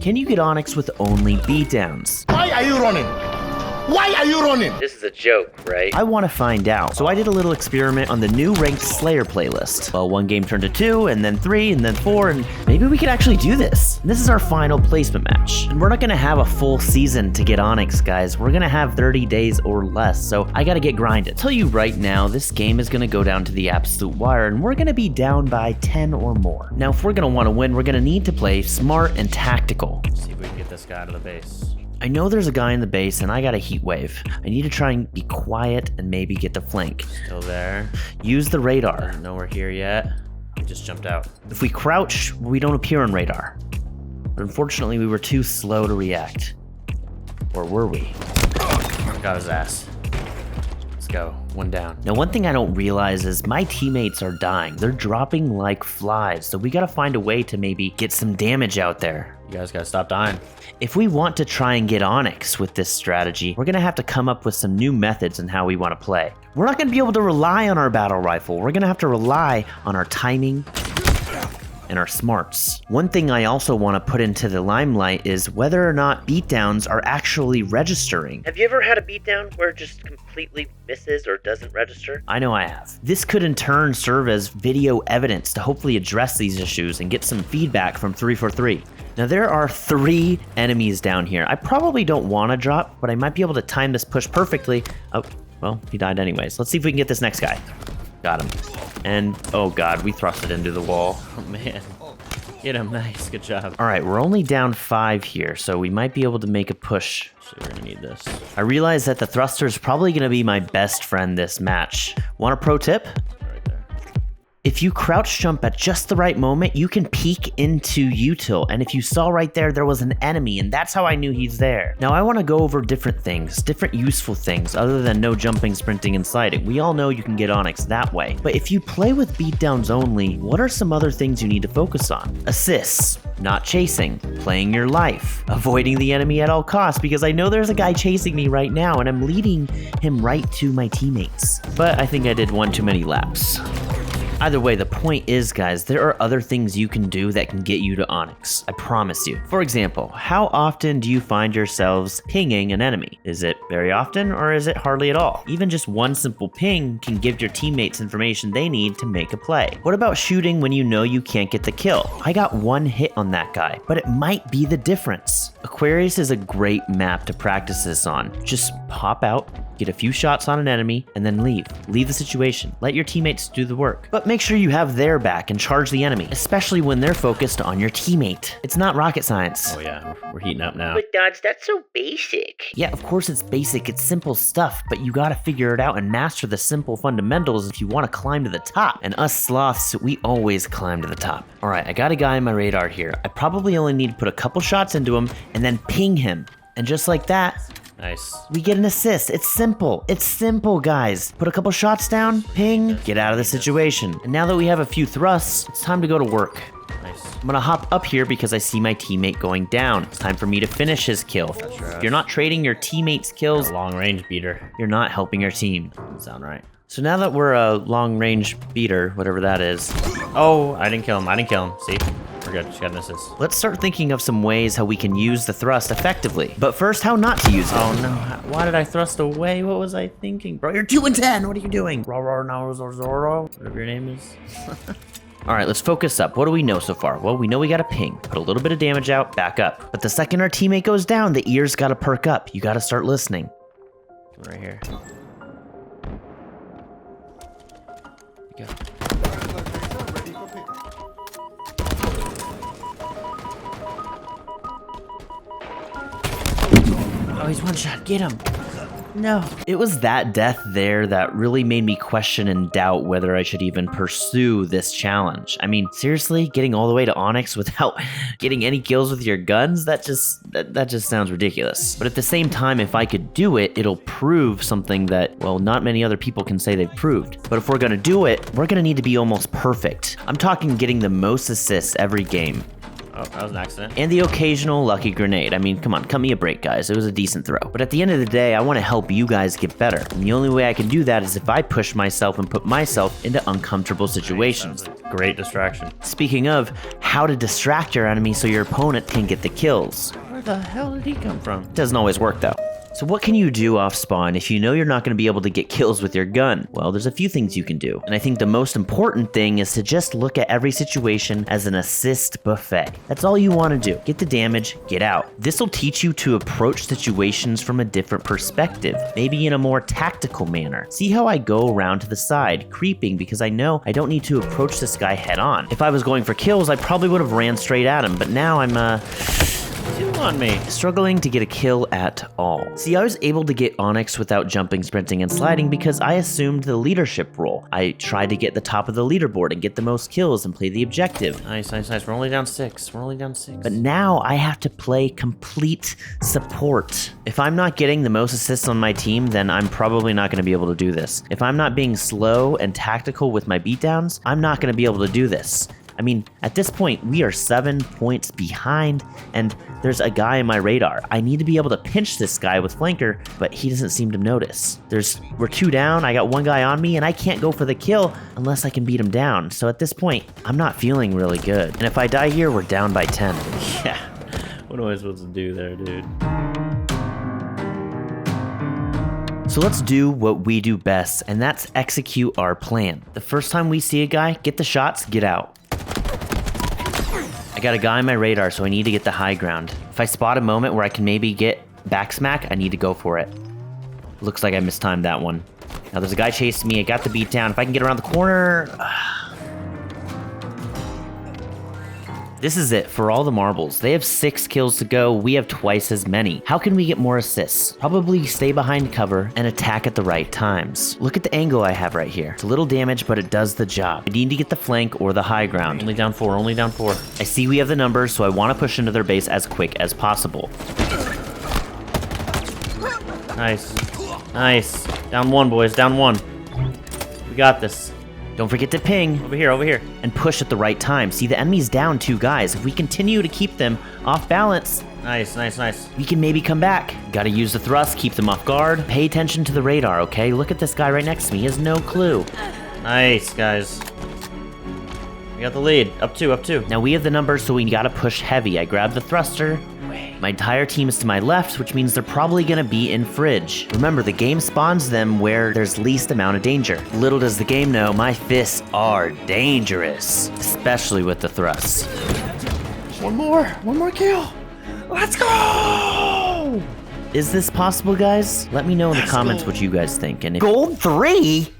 Can you get Onyx with only beatdowns? Why are you running? Why are you running? This is a joke, right? I want to find out. So I did a little experiment on the new Ranked Slayer playlist. Well, one game turned to 2, and then 3, and then 4, and maybe we could actually do this. And this is our final placement match. And we're not going to have a full season to get Onyx, guys. We're going to have 30 days or less, so I got to get grinded. I'll tell you right now, this game is going to go down to the absolute wire, and we're going to be down by 10 or more. Now, if we're going to want to win, we're going to need to play smart and tactical. Let's see if we can get this guy out of the base. I know there's a guy in the base and I got a heat wave. I need to try and be quiet and maybe get the flank. Still there. Use the radar. Doesn't know we're here yet. He just jumped out. If we crouch, we don't appear on radar. But unfortunately, we were too slow to react. Or were we? Got his ass. Let's go. One down. Now, one thing I don't realize is my teammates are dying. They're dropping like flies. So we gotta find a way to maybe get some damage out there. You guys gotta stop dying. If we want to try and get Onyx with this strategy, we're gonna have to come up with some new methods in how we want to play. We're not gonna be able to rely on our battle rifle. We're gonna have to rely on our timing and our smarts. One thing I also want to put into the limelight is whether or not beatdowns are actually registering. Have you ever had a beatdown where it just completely misses or doesn't register? I know I have. This could in turn serve as video evidence to hopefully address these issues and get some feedback from 343. Now there are 3 enemies down here. I probably don't want to drop, but I might be able to time this push perfectly. Oh, well, he died anyways. Let's see if we can get this next guy. Got him. And, oh god, we thrusted into the wall. Oh man. Get him. Nice. Good job. All right, we're only down 5 here, so we might be able to make a push. So we're gonna need this. I realize that the thruster is probably gonna be my best friend this match. Want a pro tip? Right there. If you crouch jump at just the right moment, you can peek into util. And if you saw right there was an enemy, and that's how I knew he's there. Now I want to go over different things, different useful things, other than no jumping, sprinting, and sliding. We all know you can get Onyx that way. But if you play with beatdowns only, what are some other things you need to focus on? Assists, not chasing, playing your life, avoiding the enemy at all costs, because I know there's a guy chasing me right now, and I'm leading him right to my teammates. But I think I did one too many laps. Either way, the point is, guys, there are other things you can do that can get you to Onyx. I promise you. For example, how often do you find yourselves pinging an enemy? Is it very often or is it hardly at all? Even just one simple ping can give your teammates information they need to make a play. What about shooting when you know you can't get the kill? I got 1 hit on that guy, but it might be the difference. Aquarius is a great map to practice this on. Just pop out, get a few shots on an enemy, and then leave. Leave the situation. Let your teammates do the work. But make sure you have their back and charge the enemy, especially when they're focused on your teammate. It's not rocket science. Oh yeah, we're heating up now. But Dodds, that's so basic. Yeah, of course it's basic, it's simple stuff, but you gotta figure it out and master the simple fundamentals if you want to climb to the top. And us sloths, we always climb to the top. Alright, I got a guy on my radar here. I probably only need to put a couple shots into him and then ping him. And just like that, Nice. we get an assist. It's simple. It's simple, guys. Put a couple shots down, ping, get out of the situation. And now that we have a few thrusts, it's time to go to work. Nice. I'm gonna hop up here because I see my teammate going down. It's time for me to finish his kill. If you're not trading your teammate's kills, A long range beater. you're not helping your team. Doesn't sound right. So now that we're a long range beater, whatever that is, Oh, I didn't kill him. See? We're good. She got an assist. let's start thinking of some ways how we can use the thrust effectively. But first, how not to use it. Oh no. Why did I thrust away? What was I thinking? Bro, you're 2 and 10. What are you doing? Whatever your name is. All right, let's focus up. What do we know so far? Well, we know we got a ping. Put a little bit of damage out, back up. But the second our teammate goes down, the ears got to perk up. You got to start listening. Right here. Go. Oh, he's 1 shot. Get him. No. It was that death there that really made me question and doubt whether I should even pursue this challenge. I mean, seriously, getting all the way to Onyx without getting any kills with your guns? That just sounds ridiculous. But at the same time, if I could do it, it'll prove something that, well, not many other people can say they've proved. But if we're gonna do it, we're gonna need to be almost perfect. I'm talking getting the most assists every game. Oh, that was an accident. And the occasional lucky grenade. I mean, come on, cut me a break, guys. It was a decent throw. But at the end of the day, I want to help you guys get better. And the only way I can do that is if I push myself and put myself into uncomfortable situations. That was a great distraction. Speaking of, how to distract your enemy so your opponent can get the kills. Where the hell did he come from? It doesn't always work though. So what can you do off spawn if you know you're not going to be able to get kills with your gun? Well, there's a few things you can do. And I think the most important thing is to just look at every situation as an assist buffet. That's all you want to do. Get the damage, get out. This will teach you to approach situations from a different perspective, maybe in a more tactical manner. See how I go around to the side, creeping, because I know I don't need to approach this guy head on. If I was going for kills, I probably would have ran straight at him, but now I'm Two on me. struggling to get a kill at all. See, I was able to get Onyx without jumping, sprinting, and sliding because I assumed the leadership role. I tried to get the top of the leaderboard and get the most kills and play the objective. Nice, nice, nice. We're only down 6. We're only down 6. But now I have to play complete support. If I'm not getting the most assists on my team, then I'm probably not going to be able to do this. If I'm not being slow and tactical with my beatdowns, I'm not going to be able to do this. I mean, at this point, we are 7 points behind, and there's a guy in my radar. I need to be able to pinch this guy with flanker, but he doesn't seem to notice. We're 2 down, I got 1 guy on me, and I can't go for the kill unless I can beat him down. So at this point, I'm not feeling really good. And if I die here, we're down by 10. Yeah. What am I supposed to do there, dude? So let's do what we do best, and that's execute our plan. The first time we see a guy, get the shots, get out. I got a guy on my radar, so I need to get the high ground. If I spot a moment where I can maybe get back smack, I need to go for it. Looks like I mistimed that one. Now there's a guy chasing me. I got the beat down. If I can get around the corner... This is it for all the marbles. They have 6 kills to go. We have twice as many. How can we get more assists? Probably stay behind cover and attack at the right times. Look at the angle I have right here. It's a little damage, but it does the job. I need to get the flank or the high ground. Only down 4. Only down 4. I see we have the numbers, so I want to push into their base as quick as possible. Nice. Nice. Down 1, boys. Down 1. We got this. Don't forget to ping. Over here, over here. And push at the right time. See, the enemy's down 2 guys. If we continue to keep them off balance, Nice, nice, nice. we can maybe come back. Gotta use the thrust, keep them off guard. Pay attention to the radar, okay? Look at this guy right next to me. He has no clue. Nice, guys. We got the lead. Up 2, up 2. Now we have the numbers, so we gotta push heavy. I grab the thruster. My entire team is to my left, which means they're probably gonna be in fridge. Remember, the game spawns them where there's least amount of danger. Little does the game know, my fists are dangerous, especially with the thrusts. One more kill. Let's go! Is this possible, guys? Let me know in the comments what you guys think. And if Gold 3?